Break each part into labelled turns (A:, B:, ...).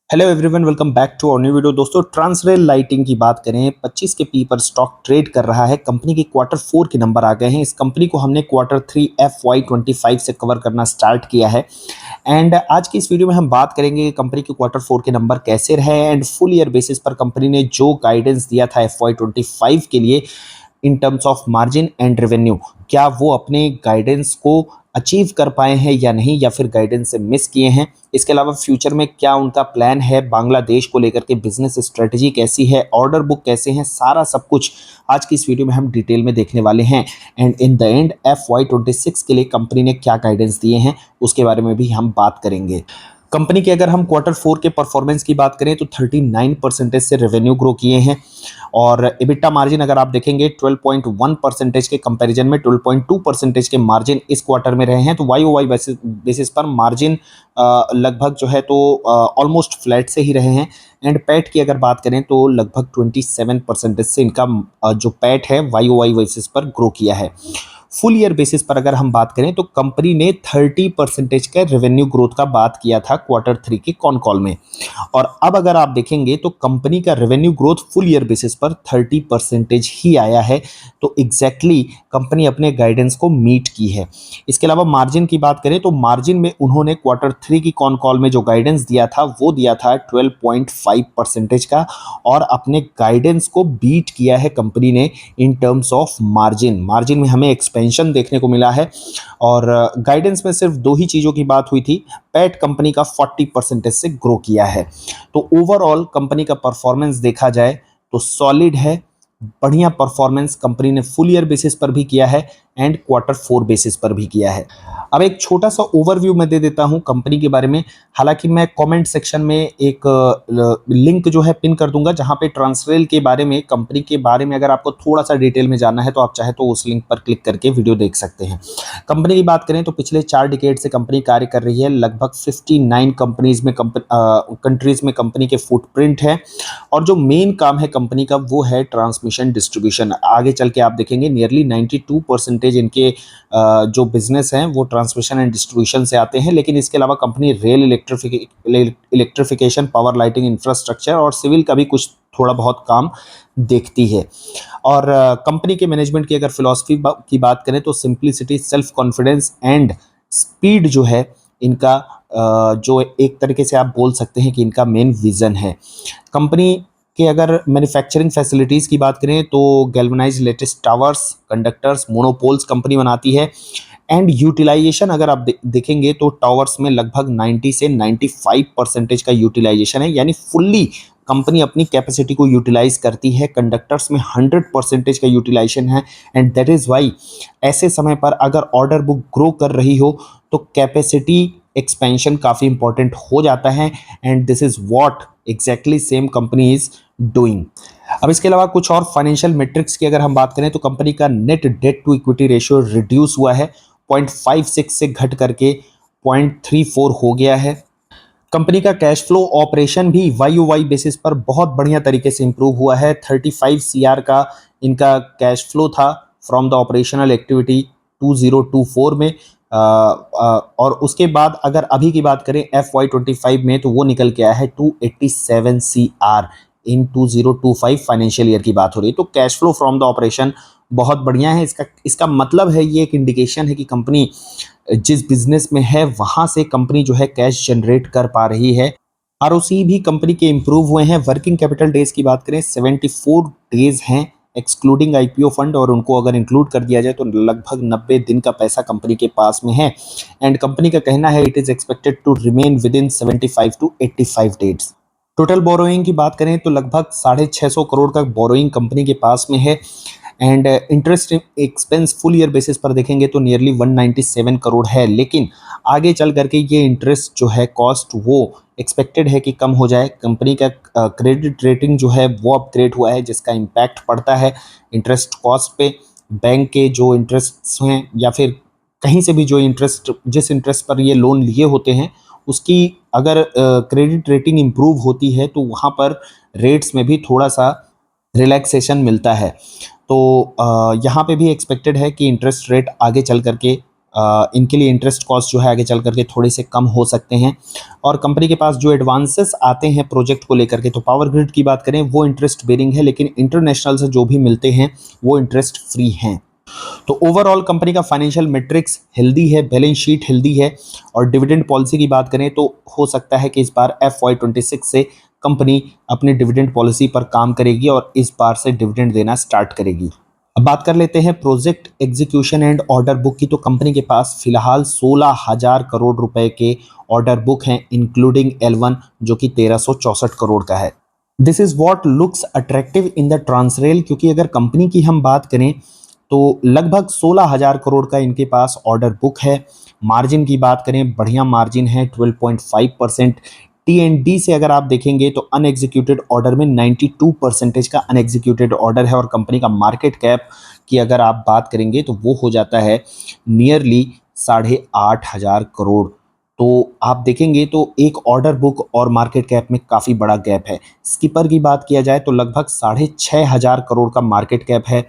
A: Hello everyone, welcome back to our new video. दोस्तों, Transrail lighting की बात करें, 25 के पी पर स्टॉक ट्रेड कर रहा है। कंपनी के क्वार्टर 4 के नंबर आ गए हैं। इस कंपनी को हमने क्वार्टर 3 FY25 से कवर करना स्टार्ट किया है। एंड आज की इस वीडियो में हम बात करेंगे कि कंपनी के क्वार्टर 4 के नंबर कैसे रहे एंड फुल ईयर बेसिस पर कंपनी ने जो गाइडेंस दिया था FY25 के लिए in terms of margin and revenue, क्या वो अपने गाइडेंस को अचीव कर पाए हैं या नहीं, या फिर गाइडेंस से मिस किए हैं। इसके अलावा फ्यूचर में क्या उनका प्लान है, बांग्लादेश को लेकर के बिजनेस स्ट्रेटजी कैसी है, ऑर्डर बुक कैसे हैं, सारा सब कुछ आज की इस वीडियो में हम डिटेल में देखने वाले हैं। And in the end FY26 के लिए कंपनी ने क्या गाइडेंस दिए हैं उसके बारे में भी हम बात करेंगे। कंपनी के अगर हम क्वार्टर 4 के परफॉर्मेंस की बात करें तो 39% से रेवेन्यू ग्रो किए हैं और एबिटा मार्जिन अगर आप देखेंगे 12.1% के कंपैरिजन में 12.2% के मार्जिन इस क्वार्टर में रहे हैं। तो वाई ओ वाई बेसिस पर मार्जिन लगभग जो है तो ऑलमोस्ट फ्लैट से ही रहे हैं। एंड पैट की अगर बात करें तो लगभग 27% से इनका जो पैट है वाई ओ वाई बेसिस पर ग्रो किया है। फुल ईयर बेसिस पर अगर हम बात करें तो कंपनी ने 30% का रेवेन्यू ग्रोथ का बात किया था क्वार्टर 3 के कॉन कॉल में, और अब अगर आप देखेंगे तो कंपनी का revenue growth full year basis पर 30% ही आया है। तो एग्जैक्टली कंपनी अपने गाइडेंस को मीट की है। इसके अलावा मार्जिन की बात करें तो मार्जिन में उन्होंने क्वार्टर 3 की कॉन कॉल में जो गाइडेंस दिया था वो दिया था 12.5% का, और अपने गाइडेंस को बीट किया है कंपनी ने in terms of margin. Margin में हमें एक्सपेंशन देखने को मिला है और गाइडेंस में सिर्फ दो ही चीज़ों की बात हुई थी। पैट कंपनी का 40% से ग्रो किया है। तो ओवरऑल कंपनी का परफॉर्मेंस देखा जाए तो सॉलिड है, बढ़िया परफॉर्मेंस कंपनी ने फुल ईयर बेसिस पर भी किया है एंड क्वार्टर 4 बेसिस पर भी किया है। अब एक छोटा सा ओवरव्यू मैं दे देता हूं कंपनी के बारे में। हालांकि मैं कमेंट सेक्शन में एक लिंक जो है पिन कर दूंगा जहां पे ट्रांसरेल के बारे में, कंपनी के बारे में अगर आपको थोड़ा सा डिटेल में जानना है तो आप चाहे तो उस लिंक पर क्लिक करके वीडियो देख सकते हैं। कंपनी की बात करें तो पिछले 4 डिकेड से कंपनी कार्य कर रही है। लगभग 59 कंपनीज में कंट्रीज में कंपनी के फुटप्रिंट है और जो मेन काम है कंपनी का वो है ट्रांसमिशन डिस्ट्रीब्यूशन। आगे चल के आप देखेंगे नियरली 92% इनके जो बिजनेस हैं वो ट्रांसमिशन एंड डिस्ट्रीब्यूशन से आते हैं। लेकिन इसके अलावा company rail electrification, power lighting infrastructure और सिविल का भी कुछ थोड़ा बहुत काम देखती है। और कंपनी के मैनेजमेंट की अगर फिलॉसफी की बात करें तो simplicity, self confidence and speed जो है इनका जो एक तरीके से आप बोल सकते हैं कि इनका मेन विजन है। कंपनी के अगर मैन्युफैक्चरिंग फैसिलिटीज़ की बात करें तो galvanise latest towers, conductors, monopoles company बनाती है। एंड यूटिलाइजेशन अगर आप देखेंगे तो टावर्स में लगभग 90 से 95% का यूटिलाइजेशन है, यानी फुल्ली कंपनी अपनी कैपेसिटी को यूटिलाइज करती है। कंडक्टर्स में 100% का यूटिलाइजेशन है एंड दैट इज़ वाई ऐसे समय पर अगर ऑर्डर बुक ग्रो कर रही हो तो कैपेसिटी एक्सपेंशन काफ़ी इंपॉर्टेंट हो जाता है and this is what exactly same company is doing. अब इसके अलावा कुछ और फाइनेंशियल मेट्रिक्स की अगर हम बात करें तो कंपनी का net debt to equity ratio reduce हुआ है, 0.56 से घट करके 0.34 हो गया है। कंपनी का कैश फ्लो ऑपरेशन भी वाई बेसिस पर बहुत बढ़िया तरीके से इंप्रूव हुआ है। 35 CR का इनका कैश फ्लो था फ्रॉम द ऑपरेशनल एक्टिविटी 2024 में। और उसके बाद अगर अभी की बात करें FY25 में तो वो निकल के आया है 287 CR इन 2025 फाइनेंशियल ईयर की बात हो रही है। तो cash flow from the operation बहुत बढ़िया है। इसका मतलब है, ये एक इंडिकेशन है कि कंपनी जिस बिजनेस में है वहां से कंपनी जो है कैश जनरेट कर पा रही है। आरओसी भी कंपनी के इंप्रूव हुए हैं। वर्किंग कैपिटल डेज की बात करें 74 डेज हैं एक्सक्लूडिंग आईपीओ फंड, और उनको अगर इंक्लूड कर दिया जाए तो लगभग 90 दिन का पैसा कंपनी के पास में है। एंड कंपनी का कहना है it is expected to remain within 75 to 85 days. Total borrowing की बात करें तो लगभग 650 करोड़ का बोरोइंग कंपनी के पास में है। And interest expense full year basis पर देखेंगे तो नियरली 197 करोड़ है। लेकिन आगे चल करके ये इंटरेस्ट जो है कॉस्ट वो एक्सपेक्टेड है कि कम हो जाए। कंपनी का क्रेडिट रेटिंग जो है वो अपग्रेड हुआ है जिसका इम्पैक्ट पड़ता है इंटरेस्ट कॉस्ट पे। बैंक के जो इंटरेस्ट हैं या फिर कहीं से भी जो इंटरेस्ट, जिस इंटरेस्ट पर ये लोन लिए होते हैं उसकी अगर क्रेडिट रेटिंग इम्प्रूव होती है तो वहाँ पर रेट्स में भी थोड़ा सा रिलैक्सेशन मिलता है। तो यहाँ पे भी एक्सपेक्टेड है कि इंटरेस्ट रेट आगे चल करके इनके लिए इंटरेस्ट कॉस्ट जो है आगे चल करके थोड़े से कम हो सकते हैं। और कंपनी के पास जो एडवांसेस आते हैं प्रोजेक्ट को लेकर के, तो पावर ग्रिड की बात करें वो इंटरेस्ट बेरिंग है, लेकिन इंटरनेशनल से जो भी मिलते हैं वो इंटरेस्ट फ्री हैं। तो ओवरऑल कंपनी का फाइनेंशियल मैट्रिक्स हेल्दी है, बैलेंस शीट हेल्दी है। और डिविडेंड पॉलिसी की बात करें तो हो सकता है कि इस बार FY26 से कंपनी अपनी डिविडेंड पॉलिसी पर काम करेगी और इस बार से डिविडेंड देना स्टार्ट करेगी। अब बात कर लेते हैं project execution and order book की। तो कंपनी के पास फिलहाल 16,000 करोड़ रुपए के ऑर्डर बुक हैं, इंक्लूडिंग L1 जो कि 1364 करोड़ का है। This is what looks attractive in the Transrail, क्योंकि अगर कंपनी की हम बात करें तो लगभग 16,000 करोड़ का इनके पास ऑर्डर बुक है। मार्जिन की बात करें, बढ़िया मार्जिन है 12.5%। T&D से अगर आप देखेंगे तो अनएग्जीक्यूटेड ऑर्डर में 92% का अनएग्जीक्यूटेड ऑर्डर है। और कंपनी का मार्केट कैप की अगर आप बात करेंगे तो वो हो जाता है नियरली 8,500 करोड़। तो आप देखेंगे तो एक ऑर्डर बुक और मार्केट कैप में काफ़ी बड़ा गैप है। स्किपर की बात किया जाए तो लगभग 6,500 करोड़ का मार्केट कैप है,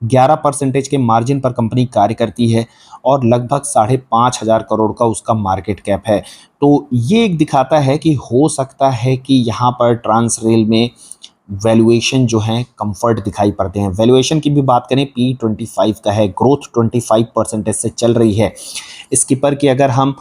A: 11% के मार्जिन पर कंपनी कार्य करती है और लगभग 5,500 करोड़ का उसका मार्केट कैप है। तो ये एक दिखाता है कि हो सकता है कि यहाँ पर ट्रांसरेल में वैल्यूएशन जो है कंफर्ट दिखाई पड़ते हैं। वैल्यूएशन की भी बात करें P25 का है, ग्रोथ 25% से चल रही है। स्किपर की अगर हम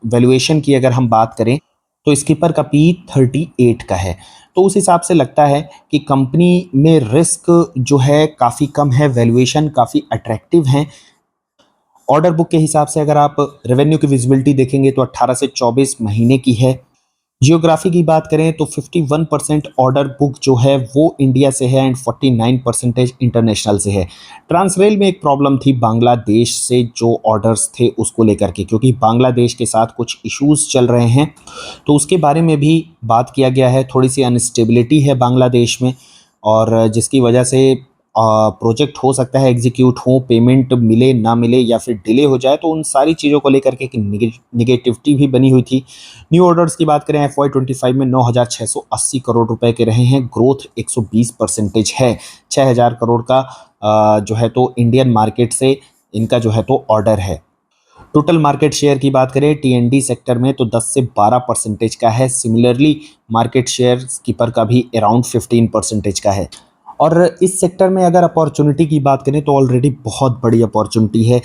A: वैल्यूएशन की अगर हम बात करें तो स्किपर का P38 का है। तो उस हिसाब से लगता है कि कंपनी में रिस्क जो है काफ़ी कम है, वैल्यूएशन काफ़ी अट्रैक्टिव हैं। ऑर्डर बुक के हिसाब से अगर आप रेवेन्यू की विजिबिलिटी देखेंगे तो 18 से 24 महीने की है। जियोग्राफी की बात करें तो 51% ऑर्डर बुक जो है वो इंडिया से है एंड 49% इंटरनेशनल से है। ट्रांसरेल में एक प्रॉब्लम थी बांग्लादेश से जो ऑर्डर्स थे उसको लेकर के, क्योंकि बांग्लादेश के साथ कुछ इश्यूज चल रहे हैं, तो उसके बारे में भी बात किया गया है। थोड़ी सी अनस्टेबिलिटी है बांग्लादेश में और जिसकी वजह से प्रोजेक्ट हो सकता है एग्जीक्यूट हो, पेमेंट मिले ना मिले या फिर डिले हो जाए, तो उन सारी चीज़ों को लेकर के एक निगेटिविटी भी बनी हुई थी। न्यू ऑर्डर्स की बात करें FY25 में 9,680 करोड़ रुपए के रहे हैं, ग्रोथ 120% है। 6,000 करोड़ का जो है तो इंडियन मार्केट से इनका जो है तो ऑर्डर है। टोटल मार्केट शेयर की बात करें T&D सेक्टर में तो 10 से 12% का है। सिमिलरली मार्केट शेयर स्कीपर का भी अराउंड 15% का है। और इस सेक्टर में अगर अपॉर्चुनिटी की बात करें तो ऑलरेडी बहुत बड़ी अपॉर्चुनिटी है।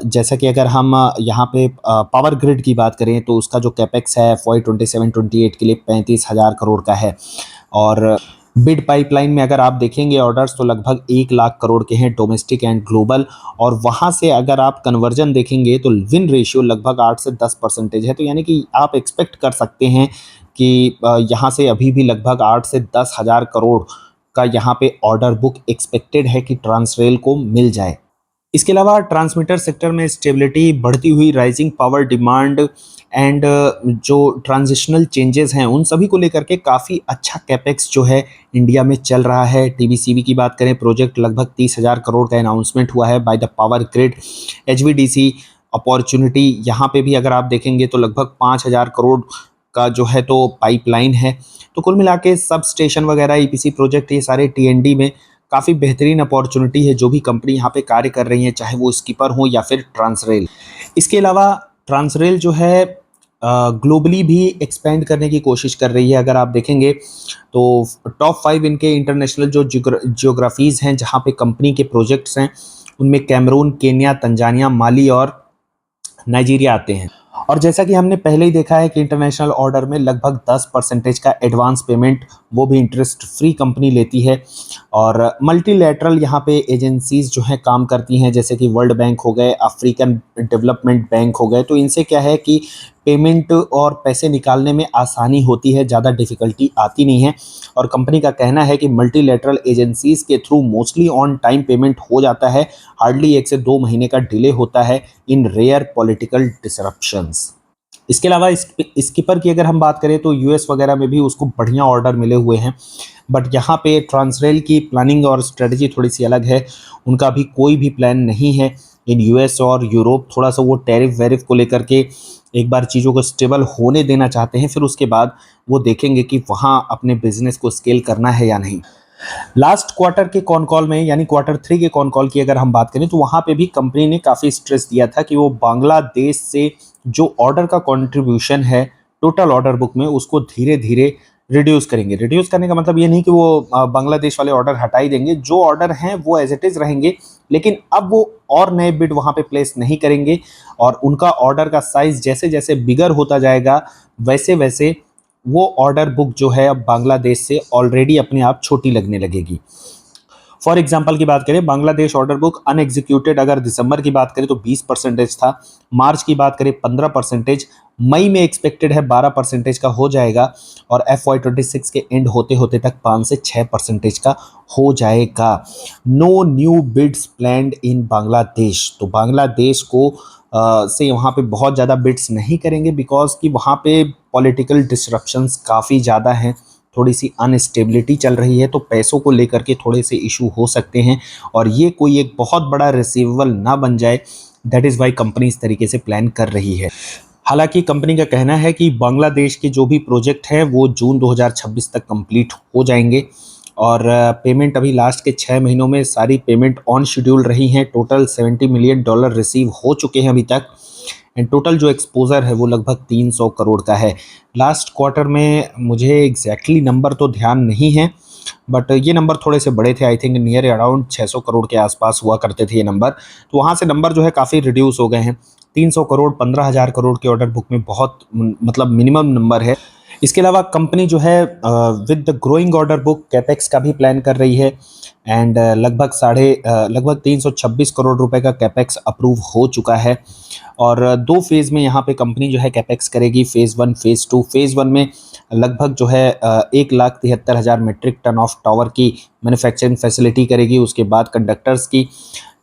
A: जैसा कि अगर हम यहाँ पे पावर ग्रिड की बात करें तो उसका जो कैपेक्स है FY27-28 के लिए 35,000 करोड़ का है। और बिड पाइपलाइन में अगर आप देखेंगे ऑर्डर्स तो लगभग 1 लाख करोड़ के हैं डोमेस्टिक एंड ग्लोबल। और वहाँ से अगर आप कन्वर्जन देखेंगे तो विन रेशियो लगभग 8 से 10% है। तो यानी कि आप एक्सपेक्ट कर सकते हैं कि यहाँ से अभी भी लगभग 8 से 10,000 करोड़ का यहाँ पे ऑर्डर बुक एक्सपेक्टेड है कि ट्रांसरेल को मिल जाए। इसके अलावा ट्रांसमीटर सेक्टर में स्टेबिलिटी, बढ़ती हुई राइजिंग पावर डिमांड एंड जो ट्रांजिशनल चेंजेस हैं उन सभी को लेकर के काफ़ी अच्छा कैपेक्स जो है इंडिया में चल रहा है। TBCB की बात करें, प्रोजेक्ट लगभग 30,000 करोड़ का अनाउंसमेंट हुआ है by the power grid. HVDC opportunity यहाँ पे भी अगर आप देखेंगे तो लगभग 5,000 करोड़ का जो है तो पाइपलाइन है। तो कुल मिला के सब स्टेशन वगैरह EPC प्रोजेक्ट ये सारे T&D में काफ़ी बेहतरीन अपॉर्चुनिटी है जो भी कंपनी यहाँ पे कार्य कर रही है, चाहे वो स्कीपर हो या फिर ट्रांसरेल। इसके अलावा ट्रांसरेल जो है ग्लोबली भी एक्सपेंड करने की कोशिश कर रही है। अगर आप देखेंगे तो टॉप 5 इनके इंटरनेशनल जो जियोग्राफीज़ हैं जहाँ पे कंपनी के प्रोजेक्ट्स हैं उनमें कैमरून, केन्या, तंजानिया, माली और नाइजीरिया आते हैं। और जैसा कि हमने पहले ही देखा है कि इंटरनेशनल ऑर्डर में लगभग 10% का एडवांस पेमेंट वो भी इंटरेस्ट फ्री कंपनी लेती है। और मल्टीलैटरल यहाँ पे एजेंसीज जो हैं काम करती हैं, जैसे कि वर्ल्ड बैंक हो गए, अफ्रीकन डेवलपमेंट बैंक हो गए। तो इनसे क्या है कि पेमेंट और पैसे निकालने में आसानी होती है, ज़्यादा डिफ़िकल्टी आती नहीं है। और कंपनी का कहना है कि मल्टीलैटरल एजेंसीज के through mostly on time payment हो जाता है, हार्डली 1 से 2 महीने का डिले होता है इन रेयर पॉलिटिकल डिसरप्शंस। इसके अलावा स्किपर की अगर हम बात करें तो US वगैरह में भी उसको बढ़िया ऑर्डर मिले हुए हैं, बट यहाँ पे ट्रांसरेल की प्लानिंग और स्ट्रेटजी थोड़ी सी अलग है। उनका भी कोई भी प्लान नहीं है इन US और यूरोप। थोड़ा सा वो टैरिफ वैरिफ को लेकर के एक बार चीज़ों को स्टेबल होने देना चाहते हैं, फिर उसके बाद वो देखेंगे कि वहाँ अपने बिजनेस को स्केल करना है या नहीं। लास्ट क्वार्टर के कॉन कॉल में यानी क्वार्टर 3 के कॉन कॉल की अगर हम बात करें तो वहाँ पे भी कंपनी ने काफ़ी स्ट्रेस दिया था कि वो बांग्लादेश से जो ऑर्डर का कंट्रीब्यूशन है टोटल ऑर्डर बुक में उसको धीरे धीरे रिड्यूस करेंगे। रिड्यूस करने का मतलब ये नहीं कि वो बांग्लादेश वाले ऑर्डर हटा ही देंगे, जो ऑर्डर हैं वो एज इट इज़ रहेंगे, लेकिन अब वो और नए बिड वहाँ पे प्लेस नहीं करेंगे और उनका ऑर्डर का साइज जैसे जैसे बिगर होता जाएगा वैसे वैसे वो ऑर्डर बुक जो है अब बांग्लादेश से ऑलरेडी अपने आप छोटी लगने लगेगी। फॉर एग्जाम्पल की बात करें, बांग्लादेश ऑर्डर बुक अनएग्जीक्यूटेड अगर दिसंबर की बात करें तो 20% था, मार्च की बात करें 15%, मई में एक्सपेक्टेड है 12% का हो जाएगा और FY26 के एंड होते होते तक 5 से 6% का हो जाएगा। No new bids planned in Bangladesh, तो बांग्लादेश को से वहाँ पे बहुत ज़्यादा बिड्स नहीं करेंगे बिकॉज कि वहाँ पे पॉलिटिकल डिसरप्शंस काफ़ी ज़्यादा हैं, थोड़ी सी अनस्टेबिलिटी चल रही है, तो पैसों को लेकर के थोड़े से इशू हो सकते हैं और ये कोई एक बहुत बड़ा रिसीवेबल ना बन जाए। दैट इज़ वाई कंपनी इस तरीके से प्लान कर रही है। हालांकि कंपनी का कहना है कि बांग्लादेश के जो भी प्रोजेक्ट हैं वो जून 2026 तक कंप्लीट हो जाएंगे और पेमेंट अभी लास्ट के 6 महीनों में सारी पेमेंट ऑन शेड्यूल रही हैं। टोटल $70 मिलियन रिसीव हो चुके हैं अभी तक एंड टोटल जो एक्सपोजर है वो लगभग 300 करोड़ का है। लास्ट क्वार्टर में मुझे एग्जैक्टली नंबर तो ध्यान नहीं है बट ये नंबर थोड़े से बड़े थे, I think near around 600 crore के आसपास हुआ करते थे ये नंबर, तो वहाँ से नंबर जो है काफ़ी रिड्यूस हो गए हैं। 300 करोड़ 15,000 करोड़ के ऑर्डर बुक में बहुत मतलब मिनिमम नंबर है। इसके अलावा कंपनी जो है with the growing order book capex का भी प्लान कर रही है एंड लगभग 326 करोड़ रुपए का कैपेक्स अप्रूव हो चुका है और 2 फेज़ में यहाँ पे कंपनी जो है कैपेक्स करेगी, फेज़ 1 फेज़ 2। फेज़ 1 में लगभग जो है 1,73,000 मीट्रिक टन ऑफ टावर की मैन्युफैक्चरिंग फैसिलिटी करेगी, उसके बाद कंडक्टर्स की।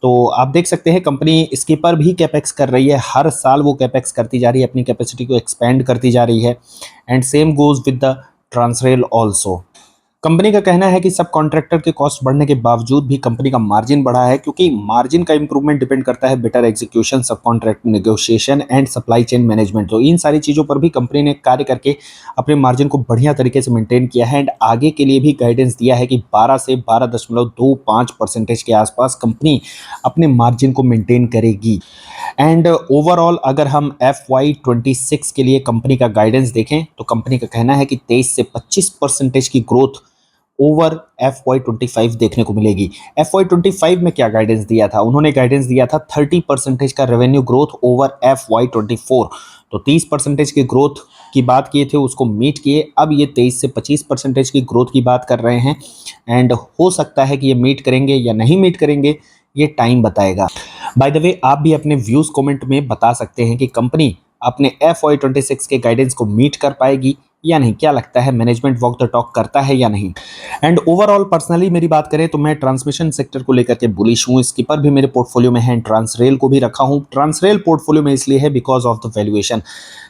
A: तो आप देख सकते हैं कंपनी इसके पर भी कैपेक्स कर रही है, हर साल वो कैपेक्स करती जा रही है, अपनी कैपेसिटी को एक्सपेंड करती जा रही है and same goes with the Transrail also. Company का कहना है कि सब कॉन्ट्रैक्टर के कॉस्ट बढ़ने के बावजूद भी कंपनी का मार्जिन बढ़ा है क्योंकि मार्जिन का इंप्रूवमेंट डिपेंड करता है बेटर एग्जीक्यूशन, सब contract negotiation and supply chain management. तो इन सारी चीज़ों पर भी कंपनी ने कार्य करके अपने मार्जिन को बढ़िया तरीके से मेंटेन किया है एंड आगे के लिए भी गाइडेंस दिया है कि 12 से 12.25% के आसपास कंपनी अपने मार्जिन को मेंटेन करेगी। एंड ओवरऑल अगर हम FY26 के लिए कंपनी का गाइडेंस देखें तो कंपनी का कहना है कि 23 से 25% की ग्रोथ ओवर FY25 देखने को मिलेगी। FY25 में क्या गाइडेंस दिया था? उन्होंने गाइडेंस दिया था 30% का रेवेन्यू ग्रोथ ओवर FY24, तो 30% की ग्रोथ की बात किए थे, उसको मीट किए। अब ये 23 से 25% की ग्रोथ की बात कर रहे हैं एंड हो सकता है कि ये मीट करेंगे या नहीं मीट करेंगे, ये टाइम बताएगा। बाय द वे आप भी अपने व्यूज़ कमेंट में बता सकते हैं कि कंपनी अपने FY26 के गाइडेंस को मीट कर पाएगी या नहीं। क्या लगता है, मैनेजमेंट वॉक द टॉक करता है या नहीं? एंड ओवरऑल पर्सनली मेरी बात करें तो मैं ट्रांसमिशन सेक्टर को लेकर के बुलिश हूँ। स्कीपर भी मेरे पोर्टफोलियो में है, ट्रांसरेल को भी रखा हूँ। ट्रांसरेल पोर्टफोलियो में इसलिए है बिकॉज ऑफ द वैल्यूएशन,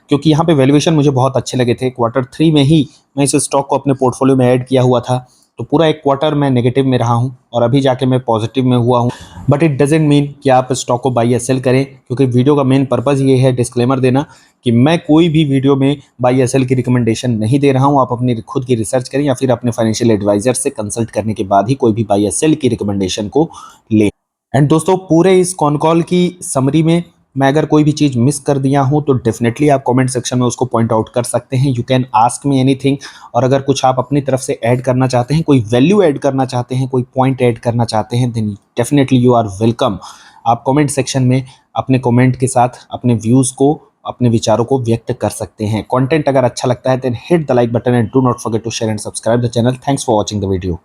A: क्योंकि यहाँ पे वैल्यूएशन मुझे बहुत अच्छे लगे थे। क्वार्टर 3 में ही मैं इस स्टॉक को अपने पोर्टफोलियो में ऐड किया हुआ था, तो पूरा एक क्वार्टर मैं नेगेटिव में रहा हूँ और अभी जाके मैं पॉजिटिव में हुआ हूँ। बट इट डजेंट मीन कि आप स्टॉक को बाई या सेल करें, क्योंकि वीडियो का मेन पर्पज़ ये है डिस्क्लेमर देना कि मैं कोई भी वीडियो में बाई या सेल की रिकमेंडेशन नहीं दे रहा हूँ। आप अपनी खुद की रिसर्च करें या फिर अपने फाइनेंशियल एडवाइजर से कंसल्ट करने के बाद ही कोई भी बाई या सेल की रिकमेंडेशन को लें। एंड दोस्तों पूरे इस कॉन कॉल की समरी में मैं अगर कोई भी चीज़ मिस कर दिया हूँ तो डेफिनेटली आप कमेंट सेक्शन में उसको पॉइंट आउट कर सकते हैं। You can ask me anything. और अगर कुछ आप अपनी तरफ से ऐड करना चाहते हैं, कोई वैल्यू ऐड करना चाहते हैं, कोई पॉइंट ऐड करना चाहते हैं, then definitely you are welcome. आप कमेंट सेक्शन में अपने कमेंट के साथ अपने व्यूज़ को, अपने विचारों को व्यक्त कर सकते हैं। कंटेंट अगर अच्छा लगता है then hit the like button and do not forget to share and subscribe the channel. Thanks for watching the video.